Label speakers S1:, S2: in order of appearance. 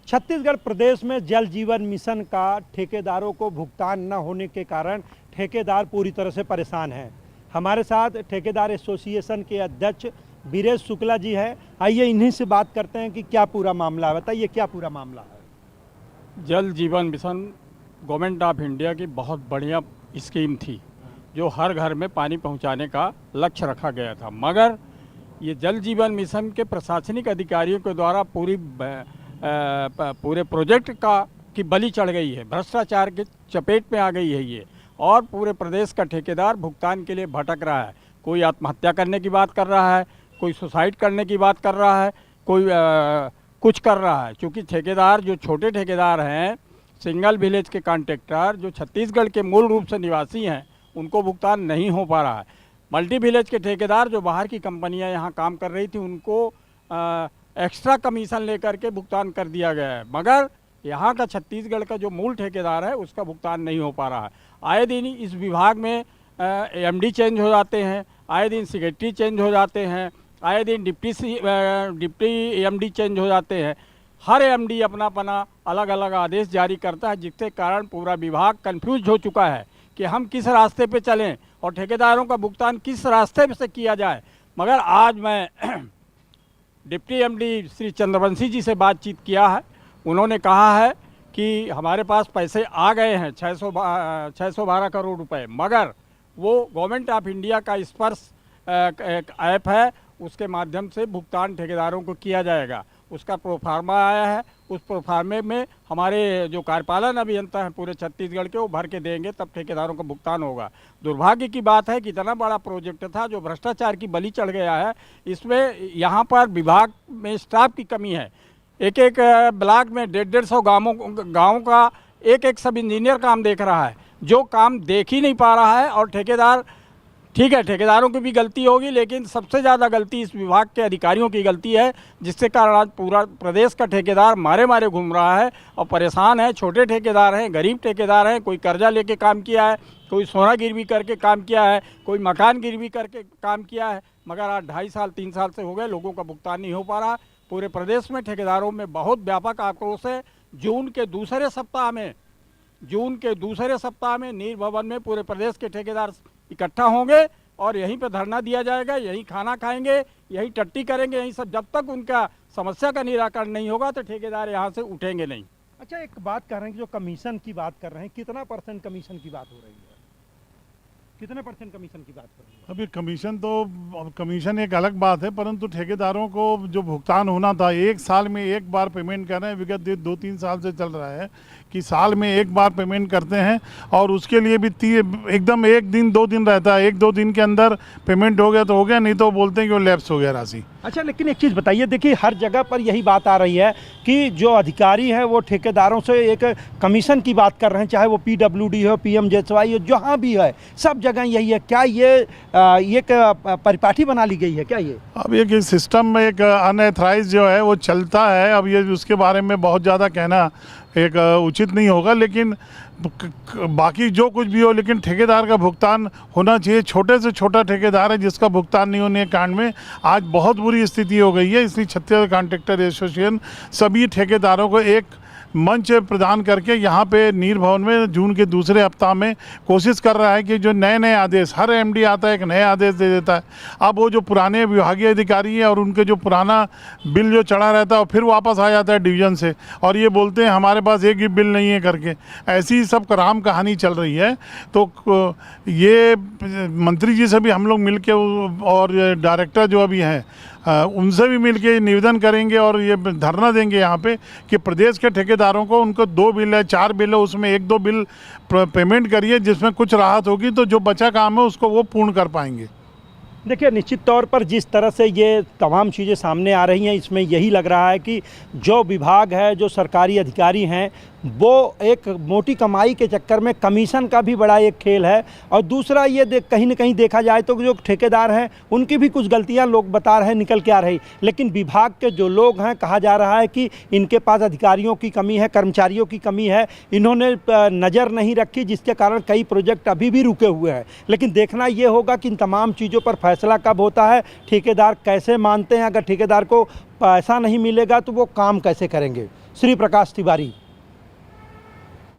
S1: छत्तीसगढ़ प्रदेश में जल जीवन मिशन का ठेकेदारों को भुगतान न होने के कारण ठेकेदार पूरी तरह से परेशान हैं। हमारे साथ ठेकेदार एसोसिएशन के अध्यक्ष वीरेश शुक्ला जी हैं। आइए इन्हीं से बात करते हैं कि क्या पूरा मामला है। बताइए क्या पूरा मामला है।
S2: जल जीवन मिशन गवर्नमेंट ऑफ इंडिया की बहुत बढ़िया स्कीम थी जो हर घर में पानी पहुंचाने का लक्ष्य रखा गया था, मगर ये जल जीवन मिशन के प्रशासनिक अधिकारियों के द्वारा पूरे प्रोजेक्ट की बलि चढ़ गई है, भ्रष्टाचार के चपेट में आ गई है ये, और पूरे प्रदेश का ठेकेदार भुगतान के लिए भटक रहा है। कोई आत्महत्या करने की बात कर रहा है, कोई सुसाइड करने की बात कर रहा है, कोई कुछ कर रहा है। क्योंकि ठेकेदार जो छोटे ठेकेदार हैं, सिंगल विलेज के कॉन्ट्रैक्टर जो छत्तीसगढ़ के मूल रूप से निवासी हैं, उनको भुगतान नहीं हो पा रहा है। मल्टी विलेज के ठेकेदार जो बाहर की कंपनियां यहाँ काम कर रही थी, उनको एक्स्ट्रा कमीशन लेकर के भुगतान कर दिया गया है, मगर यहाँ का छत्तीसगढ़ का जो मूल ठेकेदार है उसका भुगतान नहीं हो पा रहा है। आए दिन इस विभाग में एमडी चेंज हो जाते हैं, आए दिन सेक्रेटरी चेंज हो जाते हैं, आए दिन डिप्टी एमडी चेंज हो जाते हैं। हर एमडी अपना अलग अलग आदेश जारी करता है, जिसके कारण पूरा विभाग कंफ्यूज हो चुका है कि हम किस रास्ते पे चलें और ठेकेदारों का भुगतान किस रास्ते से किया जाए। मगर आज मैं डिप्टी एमडी श्री चंद्रवंशी जी से बातचीत किया है। उन्होंने कहा है कि हमारे पास पैसे आ गए हैं 612 करोड़ रुपए, मगर वो गवर्नमेंट ऑफ इंडिया का स्पर्श एक ऐप है, उसके माध्यम से भुगतान ठेकेदारों को किया जाएगा। उसका प्रोफार्मा आया है, उस प्रोफार्मे में हमारे जो कार्यपालन अभियंता हैं पूरे छत्तीसगढ़ के, वो भर के देंगे, तब ठेकेदारों का भुगतान होगा। दुर्भाग्य की बात है कि इतना बड़ा प्रोजेक्ट था जो भ्रष्टाचार की बलि चढ़ गया है। इसमें यहाँ पर विभाग में स्टाफ की कमी है। एक एक ब्लॉक में 150 गाँवों का एक सब इंजीनियर काम देख रहा है, जो काम देख ही नहीं पा रहा है। और ठेकेदार, ठीक है, ठेकेदारों की भी गलती होगी, लेकिन सबसे ज़्यादा गलती इस विभाग के अधिकारियों की गलती है, जिससे कारण आज पूरा प्रदेश का ठेकेदार मारे घूम रहा है और परेशान है। छोटे ठेकेदार हैं, गरीब ठेकेदार हैं, कोई कर्जा लेके काम किया है, कोई सोना गिरवी करके काम किया है, कोई मकान गिरवी करके काम किया है, मगर आज 2.5 साल 3 साल से हो गए, लोगों का भुगतान नहीं हो पा रहा। पूरे प्रदेश में ठेकेदारों में बहुत व्यापक आक्रोश है। जून के दूसरे सप्ताह में नीर भवन में पूरे प्रदेश के ठेकेदार इकट्ठा होंगे और यहीं पे धरना दिया जाएगा, यहीं खाना खाएंगे, यहीं टट्टी करेंगे, यहीं सब। जब तक उनका समस्या का निराकरण नहीं होगा तो ठेकेदार यहाँ से उठेंगे नहीं।
S1: अच्छा, एक बात कर रहे हैं कि जो कमीशन की बात कर रहे हैं, कितना % कमीशन की बात हो रही है? कितने % कमीशन की बात कर रही है?
S3: अभी कमीशन एक अलग बात है, परंतु ठेकेदारों को जो भुगतान होना था, एक साल में एक बार पेमेंट कर रहे हैं। विगत 2-3 साल से चल रहा है कि साल में एक बार पेमेंट करते हैं, और उसके लिए भी एकदम 1 दिन 2 दिन रहता है। 1-2 दिन के अंदर पेमेंट हो गया तो हो गया, नहीं तो बोलते हैं कि वो लैप्स हो गया राशि।
S1: अच्छा, लेकिन एक चीज़ बताइए, देखिए हर जगह पर यही बात आ रही है कि जो अधिकारी हैं वो ठेकेदारों से एक कमीशन की बात कर रहे हैं, चाहे वो PWD हो, PMJSY हो, जहाँ भी है, सब जगह यही है। क्या ये एक परिपाटी बना ली गई है क्या? ये
S3: अब एक सिस्टम में एक अनएथराइज जो है वो चलता है। अब ये उसके बारे में बहुत ज़्यादा कहना एक उचित नहीं होगा, लेकिन बाकी जो कुछ भी हो, लेकिन ठेकेदार का भुगतान होना चाहिए। छोटे से छोटा ठेकेदार है जिसका भुगतान नहीं होने के कारण में आज बहुत बुरी स्थिति हो गई है। इसलिए छत्तीसगढ़ कॉन्ट्रैक्टर एसोसिएशन सभी ठेकेदारों को एक मंच प्रदान करके यहाँ पे नीर भवन में जून के दूसरे हफ्ता में कोशिश कर रहा है कि जो नए आदेश, हर एमडी आता है एक नए आदेश दे देता है। अब वो जो पुराने विभागीय अधिकारी हैं और उनके जो पुराना बिल जो चढ़ा रहता है, फिर वापस आ जाता है डिवीज़न से, और ये बोलते हैं हमारे पास एक भी बिल नहीं है करके। ऐसी सब राम कहानी चल रही है। तो ये मंत्री जी से भी हम लोग मिल के, और डायरेक्टर जो अभी हैं उनसे भी मिलके निवेदन करेंगे और ये धरना देंगे यहाँ पे कि प्रदेश के ठेकेदारों को, उनको 2 बिल है, 4 बिल है, उसमें 1-2 बिल पेमेंट करिए, जिसमें कुछ राहत होगी, तो जो बचा काम है उसको वो पूर्ण कर पाएंगे।
S1: देखिए, निश्चित तौर पर जिस तरह से ये तमाम चीज़ें सामने आ रही हैं, इसमें यही लग रहा है कि जो विभाग है, जो सरकारी अधिकारी हैं, वो एक मोटी कमाई के चक्कर में कमीशन का भी बड़ा एक खेल है। और दूसरा ये कहीं ना कहीं देखा जाए तो जो ठेकेदार हैं उनकी भी कुछ गलतियां लोग बता रहे हैं निकल के आ रही, लेकिन विभाग के जो लोग हैं, कहा जा रहा है कि इनके पास अधिकारियों की कमी है, कर्मचारियों की कमी है, इन्होंने नज़र नहीं रखी, जिसके कारण कई प्रोजेक्ट अभी भी रुके हुए हैं। लेकिन देखना ये होगा कि इन तमाम चीज़ों पर फैसला कब होता है, ठेकेदार कैसे मानते हैं। अगर ठेकेदार को पैसा नहीं मिलेगा तो वो काम कैसे करेंगे। श्री प्रकाश तिवारी।